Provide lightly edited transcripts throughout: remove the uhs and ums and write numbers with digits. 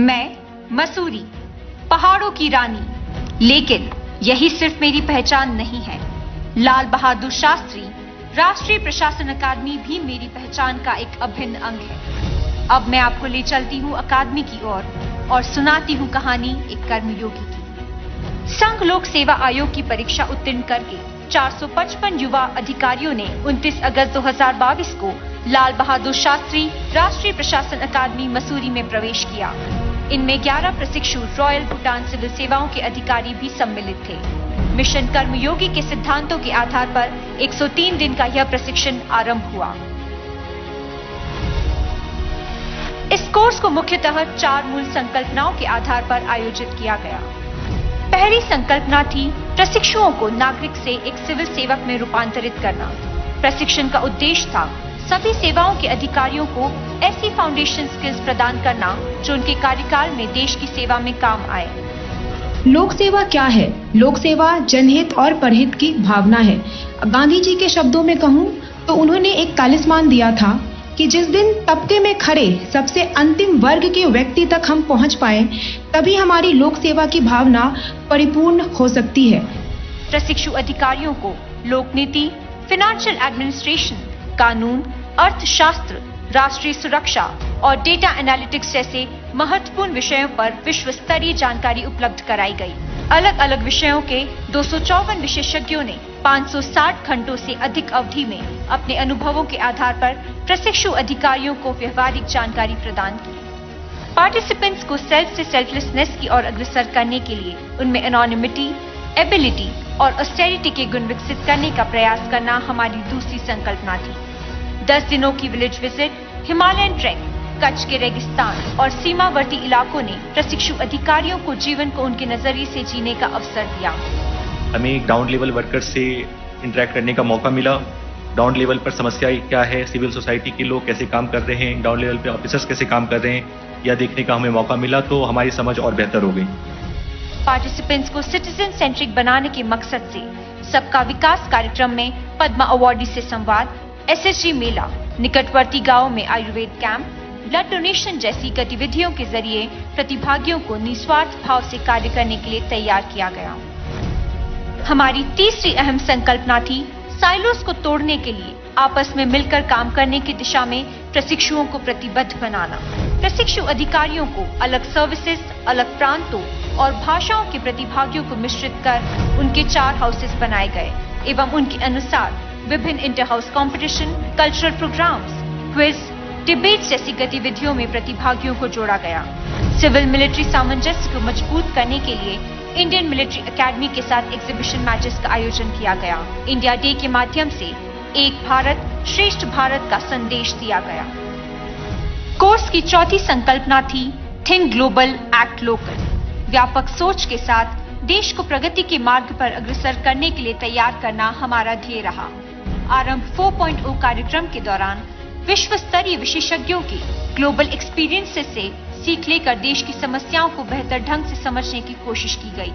मैं मसूरी, पहाड़ों की रानी, लेकिन यही सिर्फ मेरी पहचान नहीं है। लाल बहादुर शास्त्री राष्ट्रीय प्रशासन अकादमी भी मेरी पहचान का एक अभिन्न अंग है। अब मैं आपको ले चलती हूँ अकादमी की ओर और सुनाती हूँ कहानी एक कर्मयोगी की। संघ लोक सेवा आयोग की परीक्षा उत्तीर्ण करके 455 युवा अधिकारियों ने 29 अगस्त 2022 को लाल बहादुर शास्त्री राष्ट्रीय प्रशासन अकादमी मसूरी में प्रवेश किया। इनमें 11 प्रशिक्षु रॉयल भूटान सिविल सेवाओं के अधिकारी भी सम्मिलित थे। मिशन कर्मयोगी के सिद्धांतों के आधार पर 103 दिन का यह प्रशिक्षण आरंभ हुआ। इस कोर्स को मुख्यतः 4 मूल संकल्पनाओं के आधार पर आयोजित किया गया। पहली संकल्पना थी प्रशिक्षुओं को नागरिक से एक सिविल सेवक में रूपांतरित करना। प्रशिक्षण का उद्देश्य था सभी सेवाओं के अधिकारियों को ऐसी फाउंडेशन स्किल्स प्रदान करना जो उनके कार्यकाल में देश की सेवा में काम आए। लोक सेवा क्या है? लोक सेवा जनहित और परहित की भावना है। गांधी जी के शब्दों में कहूँ तो उन्होंने एक तालिस्मान दिया था कि जिस दिन तबके में खड़े सबसे अंतिम वर्ग के व्यक्ति तक हम पहुंच पाए, तभी हमारी लोक सेवा की भावना परिपूर्ण हो सकती है। प्रशिक्षु अधिकारियों को लोक नीति, फाइनेंशियल एडमिनिस्ट्रेशन, कानून, अर्थशास्त्र, राष्ट्रीय सुरक्षा और डेटा एनालिटिक्स जैसे महत्वपूर्ण विषयों पर विश्व स्तरीय जानकारी उपलब्ध कराई गई। अलग अलग विषयों के 254 विशेषज्ञों ने 560 घंटों से अधिक अवधि में अपने अनुभवों के आधार पर प्रशिक्षु अधिकारियों को व्यवहारिक जानकारी प्रदान की। पार्टिसिपेंट्स को सेल्फ से सेल्फलेसनेस की ओर अग्रसर करने के लिए उनमें एनोनिमिटी, एबिलिटी और ऑस्टेरिटी के गुण विकसित करने का प्रयास करना हमारी दूसरी संकल्पना थी। 10 दिनों की village visit, Himalayan track, Kutch के रेगिस्तान और सीमावर्ती इलाकों ने प्रशिक्षु अधिकारियों को जीवन को उनके नजरिए से जीने का अवसर दिया। हमें ग्राउंड लेवल वर्कर्स से इंटरेक्ट करने का मौका मिला। ग्राउंड लेवल पर समस्याएं क्या है, सिविल सोसाइटी के लोग कैसे काम कर रहे हैं, ग्राउंड लेवल पे ऑफिसर्स कैसे काम कर रहे हैं, यह देखने का हमें मौका मिला, तो हमारी समझ और बेहतर हो गई। पार्टिसिपेंट्स को सिटीजन सेंट्रिक बनाने के मकसद से सबका विकास कार्यक्रम में पद्मा अवार्डी से संवाद, SSG मेला, निकटवर्ती गांवों में आयुर्वेद कैंप, ब्लड डोनेशन जैसी गतिविधियों के जरिए प्रतिभागियों को निस्वार्थ भाव से कार्य करने के लिए तैयार किया गया। हमारी तीसरी अहम संकल्पना थी साइलोस को तोड़ने के लिए आपस में मिलकर काम करने की दिशा में प्रशिक्षुओं को प्रतिबद्ध बनाना। प्रशिक्षु अधिकारियों को अलग सर्विसेज, अलग प्रांतों और भाषाओं के प्रतिभागियों को मिश्रित कर उनके 4 हाउसेस बनाए गए एवं उनके अनुसार विभिन्न inter house competition, cultural programs, quiz, debate जैसी गतिविधियों में प्रतिभागियों को जोड़ा गया। सिविल मिलिट्री सामंजस्य को मजबूत करने के लिए इंडियन मिलिट्री एकेडमी के साथ एग्जीबिशन मैचेस का आयोजन किया गया। इंडिया डे के माध्यम से एक भारत श्रेष्ठ भारत का संदेश दिया गया। कोर्स की चौथी संकल्पना थी थिंक ग्लोबल, एक्ट लोकल। व्यापक सोच के साथ देश को प्रगति के मार्ग पर अग्रसर करने के लिए तैयार करना हमारा ध्येय रहा। आरंभ 4.0 कार्यक्रम के दौरान विश्व स्तरीय विशेषज्ञों के ग्लोबल एक्सपीरियंसेस से सीख लेकर देश की समस्याओं को बेहतर ढंग से समझने की कोशिश की गई।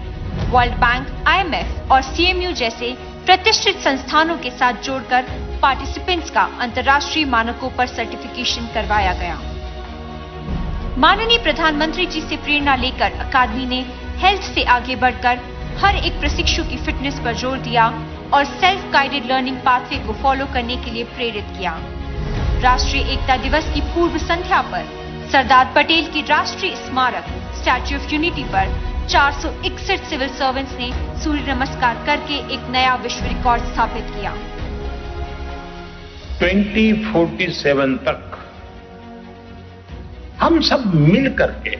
वर्ल्ड बैंक, IMF और CMU जैसे प्रतिष्ठित संस्थानों के साथ जोड़कर पार्टिसिपेंट्स का अंतर्राष्ट्रीय मानकों पर सर्टिफिकेशन करवाया गया। माननीय प्रधानमंत्री जी से प्रेरणा लेकर अकादमी ने हेल्थ से आगे बढ़कर हर एक प्रशिक्षु की फिटनेस पर जोर दिया और सेल्फ गाइडेड लर्निंग पाथवे को फॉलो करने के लिए प्रेरित किया। राष्ट्रीय एकता दिवस की पूर्व संध्या पर सरदार पटेल की राष्ट्रीय स्मारक स्टैच्यू ऑफ यूनिटी पर 461 सिविल सर्वेंट्स ने सूर्य नमस्कार करके एक नया विश्व रिकॉर्ड स्थापित किया। 2047 तक हम सब मिल करके